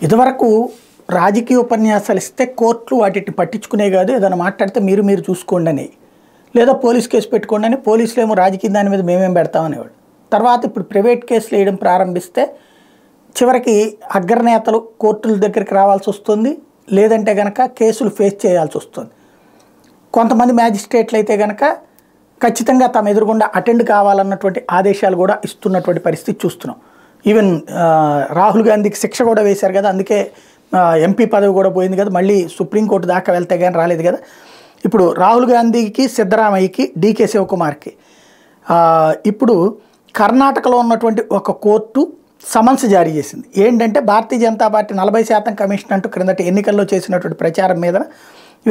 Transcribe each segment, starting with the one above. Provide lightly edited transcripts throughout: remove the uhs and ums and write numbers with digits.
ఇదివరకు రాజకీయ ఉపన్యాసాలు ఇస్తే కోర్టులు వాటిని పట్టించుకునే కాదు, ఏదైనా మాట్లాడితే మీరు చూసుకోండి అని, లేదా పోలీస్ కేసు పెట్టుకోండి అని. పోలీసులు ఏమో రాజకీయ దాని మీద మేమేం పెడతామనేవాడు. తర్వాత ఇప్పుడు ప్రైవేట్ కేసులు వేయడం ప్రారంభిస్తే చివరికి అగ్రనేతలు కోర్టుల దగ్గరికి రావాల్సి వస్తుంది, లేదంటే కనుక కేసులు ఫేస్ చేయాల్సి వస్తుంది. కొంతమంది మ్యాజిస్ట్రేట్లు అయితే కనుక ఖచ్చితంగా తమ ఎదురుగుండా అటెండ్ కావాలన్నటువంటి ఆదేశాలు కూడా ఇస్తున్నటువంటి పరిస్థితి చూస్తున్నాం. ఈవెన్ రాహుల్ గాంధీకి శిక్ష కూడా వేశారు కదా, అందుకే ఎంపీ పదవి కూడా పోయింది కదా, మళ్ళీ సుప్రీంకోర్టు దాకా వెళ్తే కానీ రాలేదు కదా. ఇప్పుడు రాహుల్ గాంధీకి, సిద్ధరామయ్యకి, డీకే శివకుమార్కి ఇప్పుడు కర్ణాటకలో ఉన్నటువంటి ఒక కోర్టు సమన్స్ జారీ చేసింది. ఏంటంటే భారతీయ జనతా పార్టీ 40% కమిషన్ అంటూ క్రిందటి ఎన్నికల్లో చేసినటువంటి ప్రచారం మీద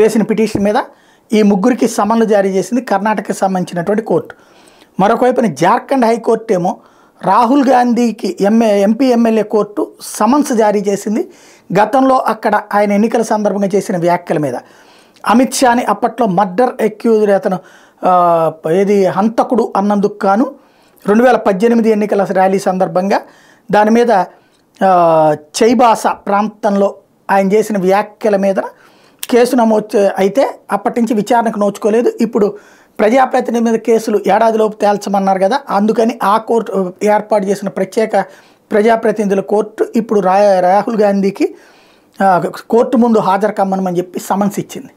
వేసిన పిటిషన్ మీద ఈ ముగ్గురికి సమన్లు జారీ చేసింది కర్ణాటకకి సంబంధించినటువంటి కోర్టు. మరొకవైపున జార్ఖండ్ హైకోర్టు ఏమో రాహుల్ గాంధీకి ఎంపీ ఎమ్మెల్యే కోర్టు సమన్స్ జారీ చేసింది గతంలో అక్కడ ఆయన ఎన్నికల సందర్భంగా చేసిన వ్యాఖ్యల మీద. అమిత్ షాని అప్పట్లో మర్డర్ అక్యూజ్డ్, అతను ఏది హంతకుడు అన్నందుకు గాను 2018 ఎన్నికల ర్యాలీ సందర్భంగా దాని మీద చైబాస ప్రాంతంలో ఆయన చేసిన వ్యాఖ్యల మీద కేసు నమోదు అయితే అప్పటి నుంచి విచారణకు నోచుకోలేదు. ఇప్పుడు ప్రజాప్రతినిధి మీద కేసులు ఏడాదిలోపు తేల్చమన్నారు కదా, అందుకని ఆ కోర్టు ఏర్పాటు చేసిన ప్రత్యేక ప్రజాప్రతినిధుల కోర్టు ఇప్పుడు రాహుల్ గాంధీకి కోర్టు ముందు హాజరు కమ్మనమని చెప్పి సమన్స్ ఇచ్చింది.